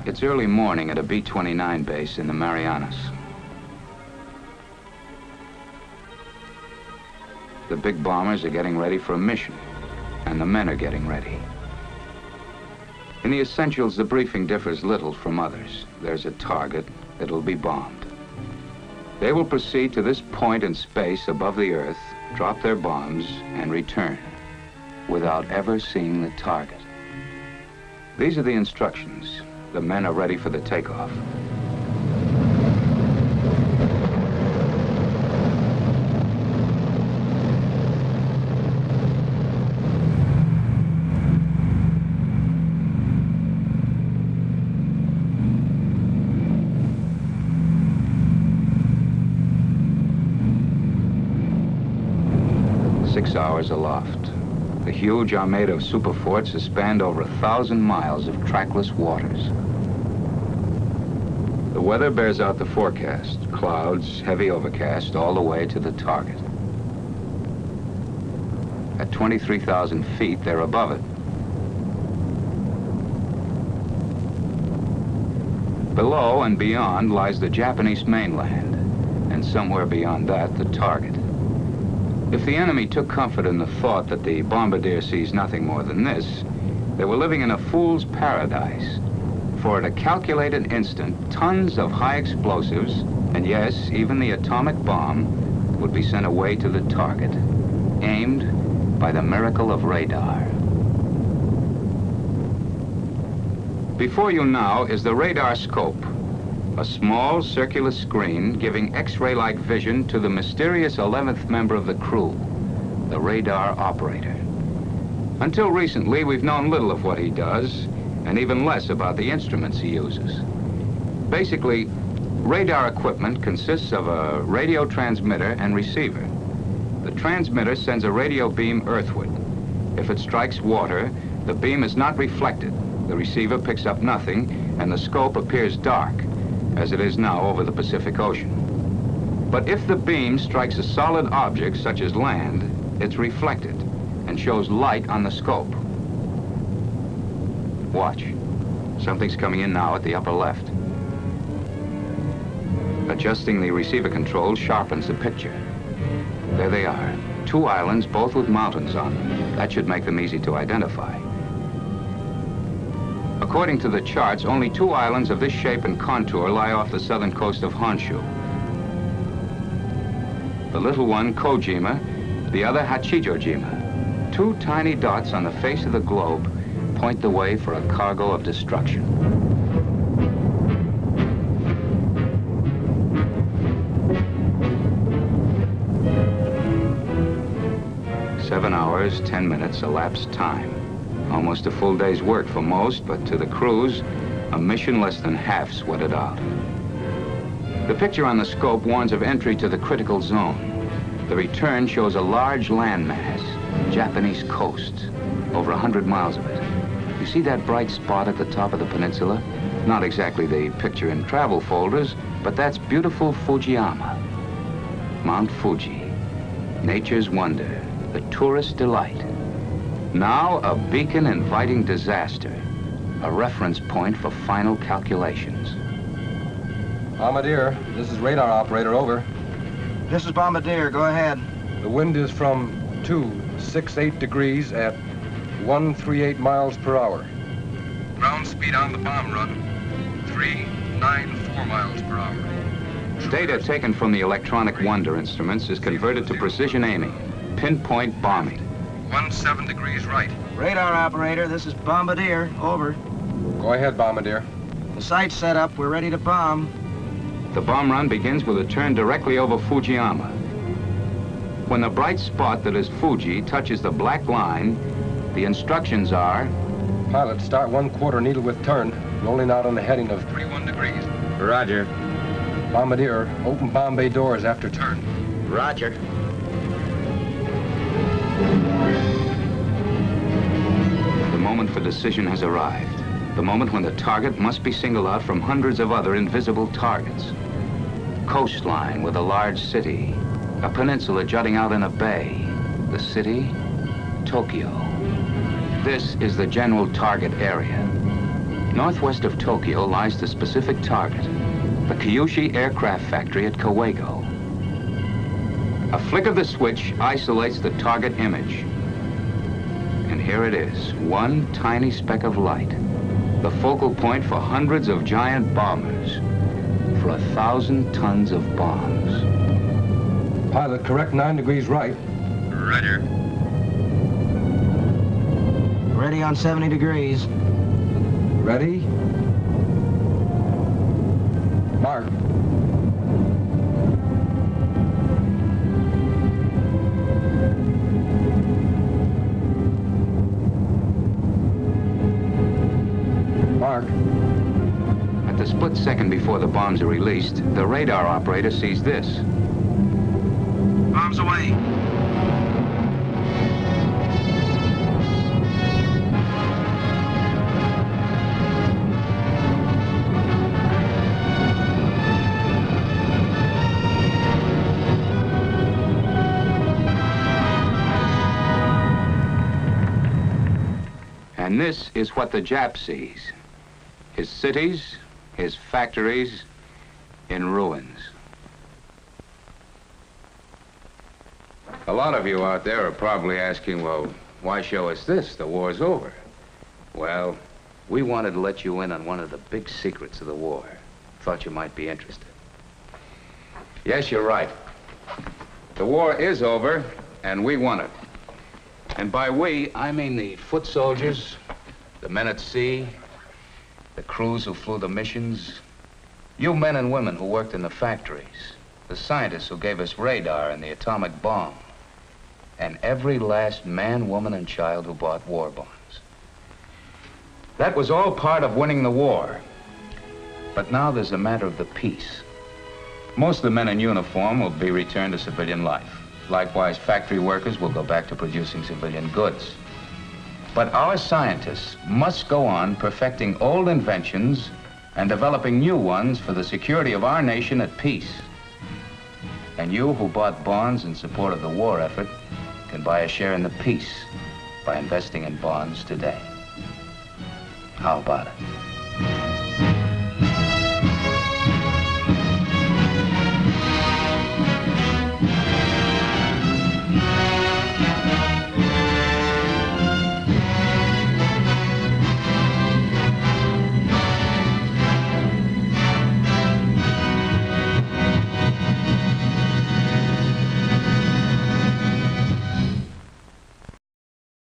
It's early morning at a B-29 base in the Marianas. The big bombers are getting ready for a mission, and the men are getting ready. In the essentials, the briefing differs little from others. There's a target, it'll be bombed. They will proceed to this point in space above the Earth, drop their bombs, and return, without ever seeing the target. These are the instructions. The men are ready for the takeoff. Hours aloft. The huge armada of superforts is spanned over 1,000 miles of trackless waters. The weather bears out the forecast. Clouds, heavy overcast, all the way to the target. At 23,000 feet, they're above it. Below and beyond lies the Japanese mainland, and somewhere beyond that, the target. If the enemy took comfort in the thought that the bombardier sees nothing more than this, they were living in a fool's paradise. For at a calculated instant, tons of high explosives, and yes, even the atomic bomb, would be sent away to the target, aimed by the miracle of radar. Before you now is the radar scope, a small circular screen giving X-ray-like vision to the mysterious 11th member of the crew, the radar operator. Until recently, we've known little of what he does, and even less about the instruments he uses. Basically, radar equipment consists of a radio transmitter and receiver. The transmitter sends a radio beam earthward. If it strikes water, the beam is not reflected. The receiver picks up nothing, and the scope appears dark, as it is now over the Pacific Ocean. But if the beam strikes a solid object, such as land, it's reflected and shows light on the scope. Watch. Something's coming in now at the upper left. Adjusting the receiver control sharpens the picture. There they are. 2 islands, both with mountains on them. That should make them easy to identify. According to the charts, only 2 islands of this shape and contour lie off the southern coast of Honshu. The little one, Kojima, the other, Hachijojima. 2 tiny dots on the face of the globe point the way for a cargo of destruction. Seven hours, 10 minutes elapsed time. Almost a full day's work for most, but to the crews, a mission less than half sweated out. The picture on the scope warns of entry to the critical zone. The return shows a large landmass, Japanese coast, over 100 miles of it. You see that bright spot at the top of the peninsula? Not exactly the picture in travel folders, but that's beautiful Fujiyama. Mount Fuji, nature's wonder, the tourist delight. Now a beacon inviting disaster, a reference point for final calculations. Bombardier, this is radar operator, over. This is Bombardier, go ahead. The wind is from 268 degrees at 138 miles per hour. Ground speed on the bomb run, 394 miles per hour. Data taken from the electronic wonder instruments is converted to precision aiming, pinpoint bombing. 17 degrees right. Radar operator, this is Bombardier, over. Go ahead, Bombardier. The site's set up, we're ready to bomb. The bomb run begins with a turn directly over Fujiyama. When the bright spot that is Fuji touches the black line, the instructions are... Pilot, start 1/4 needle with turn, rolling out on the heading of 31 degrees. Roger. Bombardier, open bomb bay doors after turn. Roger. The moment for decision has arrived. The moment when the target must be singled out from hundreds of other invisible targets. Coastline with a large city. A peninsula jutting out in a bay. The city, Tokyo. This is the general target area. Northwest of Tokyo lies the specific target, the Kyushu aircraft factory at Kawago. A flick of the switch isolates the target image. And here it is, one tiny speck of light, the focal point for hundreds of giant bombers, for 1,000 tons of bombs. Pilot, correct 9 degrees right. Roger. Ready on 70 degrees. Ready? Mark. Mark. At the split second before the bombs are released, the radar operator sees this. Bombs away. And this is what the Jap sees. His cities, his factories, in ruins. A lot of you out there are probably asking, well, why show us this? The war's over. Well, we wanted to let you in on one of the big secrets of the war. Thought you might be interested. Yes, you're right. The war is over, and we won it. And by we, I mean the foot soldiers, the men at sea, the crews who flew the missions, you men and women who worked in the factories, the scientists who gave us radar and the atomic bomb, and every last man, woman, and child who bought war bonds. That was all part of winning the war. But now there's a matter of the peace. Most of the men in uniform will be returned to civilian life. Likewise, factory workers will go back to producing civilian goods. But our scientists must go on perfecting old inventions and developing new ones for the security of our nation at peace. And you who bought bonds in support of the war effort can buy a share in the peace by investing in bonds today. How about it?